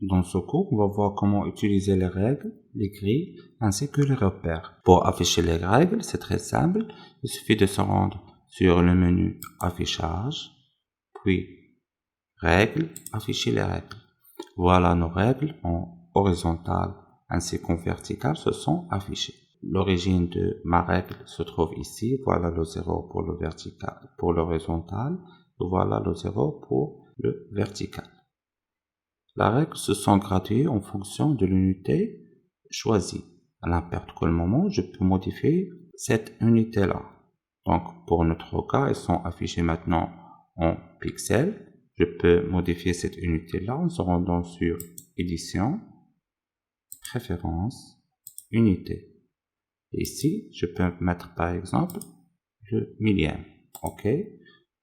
Dans ce cours, on va voir comment utiliser les règles, les grilles, ainsi que les repères. Pour afficher les règles, c'est très simple. Il suffit de se rendre sur le menu Affichage, puis Règles, afficher les règles. Voilà nos règles en horizontal ainsi qu'en vertical se sont affichées. L'origine de ma règle se trouve ici. Voilà le 0 pour le vertical, pour l'horizontal. Voilà le 0 pour le vertical. Les règles se sont graduées en fonction de l'unité choisie. À n'importe quel moment, je peux modifier cette unité-là. Donc, pour notre cas, elles sont affichées maintenant en pixels. Je peux modifier cette unité-là en se rendant sur Édition, Préférences, Unité. Et ici, je peux mettre par exemple le millième. OK?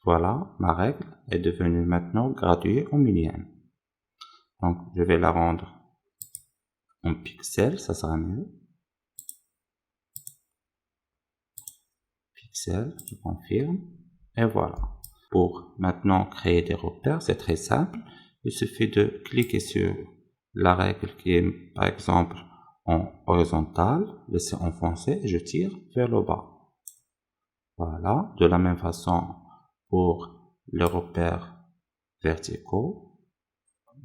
Voilà, ma règle est devenue maintenant graduée en millième. Donc, je vais la rendre en pixels, ça sera mieux. Pixels, je confirme. Et voilà. Pour maintenant créer des repères, c'est très simple. Il suffit de cliquer sur la règle qui est, par exemple, en horizontale, laisser enfoncer et je tire vers le bas. Voilà. De la même façon pour les repères verticaux.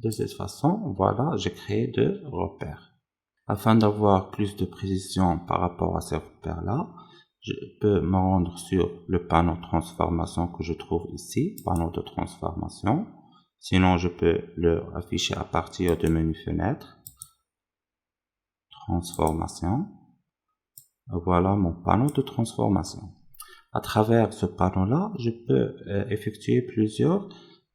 De cette façon, voilà, j'ai créé deux repères. Afin d'avoir plus de précision par rapport à ces repères-là, je peux me rendre sur le panneau transformation que je trouve ici, panneau de transformation. Sinon, je peux le afficher à partir du menu fenêtre, transformation. Voilà mon panneau de transformation. À travers ce panneau-là, je peux effectuer plusieurs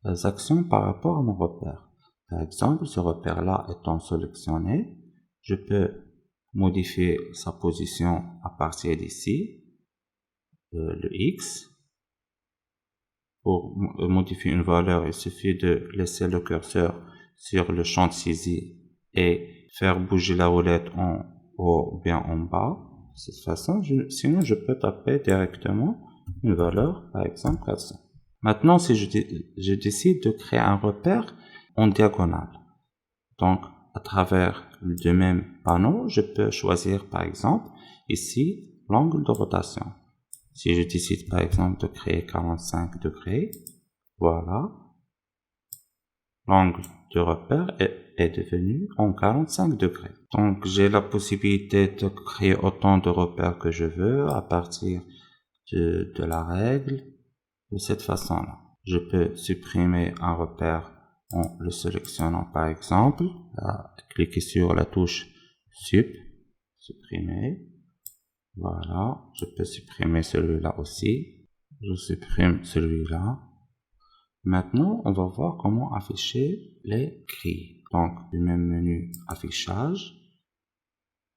actions par rapport à mon repère. Par exemple, ce repère-là étant sélectionné, je peux modifier sa position à partir d'ici, le X. Pour modifier une valeur, il suffit de laisser le curseur sur le champ de saisie et faire bouger la roulette en haut ou bien en bas. De cette façon, sinon je peux taper directement une valeur, par exemple 400. Maintenant, si je décide de créer un repère en diagonale, donc à travers le même panneau, je peux choisir par exemple ici l'angle de rotation. Si je décide par exemple de créer 45 degrés, voilà, l'angle de repère est devenu en 45 degrés. Donc j'ai la possibilité de créer autant de repères que je veux à partir de la règle de cette façon-là. Je peux supprimer un repère en le sélectionnant par exemple, cliquer sur la touche supprimer. Voilà, je peux supprimer celui-là aussi. Je supprime celui-là. Maintenant, on va voir comment afficher les grilles. Donc, du même menu affichage,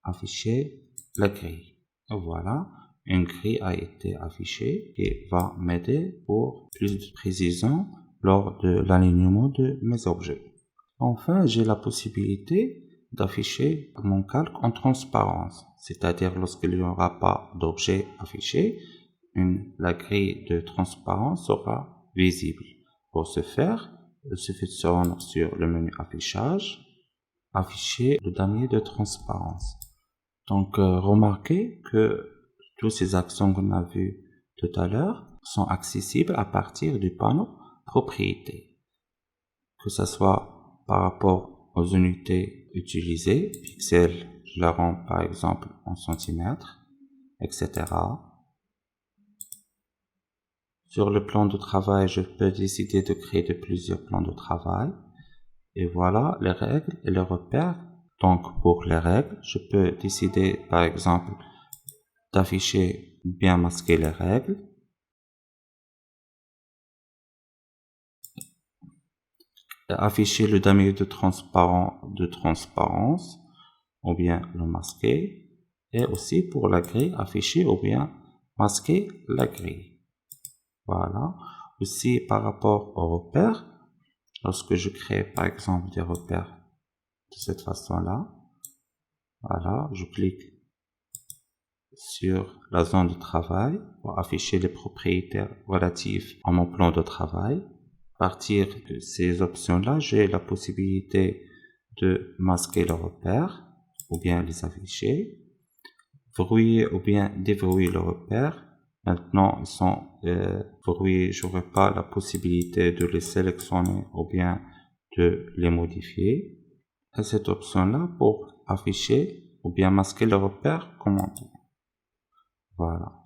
afficher la grille. Et voilà, une grille a été affichée et va m'aider pour plus de précision lors de l'alignement de mes objets. Enfin, j'ai la possibilité d'afficher mon calque en transparence, c'est-à-dire lorsqu'il n'y aura pas d'objet affiché, la grille de transparence sera visible. Pour ce faire, il suffit de se rendre sur le menu affichage, afficher le damier de transparence. Donc, remarquez que toutes ces actions qu'on a vues tout à l'heure sont accessibles à partir du panneau propriétés. Que ce soit par rapport aux unités utilisées, pixels, je la rends par exemple en centimètres, etc. Sur le plan de travail, je peux décider de créer de plusieurs plans de travail. Et voilà les règles et les repères. Donc pour les règles, je peux décider par exemple d'afficher ou bien masquer les règles. Afficher le damier de transparence ou bien le masquer. Et aussi pour la grille, afficher ou bien masquer la grille. Voilà. Aussi par rapport aux repères, lorsque je crée par exemple des repères de cette façon-là, voilà, je clique sur la zone de travail pour afficher les propriétés relatives à mon plan de travail. À partir de ces options-là, j'ai la possibilité de masquer le repère ou bien les afficher, verrouiller ou bien déverrouiller le repère. Maintenant, ils sont verrouillés, je n'aurai pas la possibilité de les sélectionner ou bien de les modifier. Et cette option-là pour afficher ou bien masquer le repère commandé. Voilà.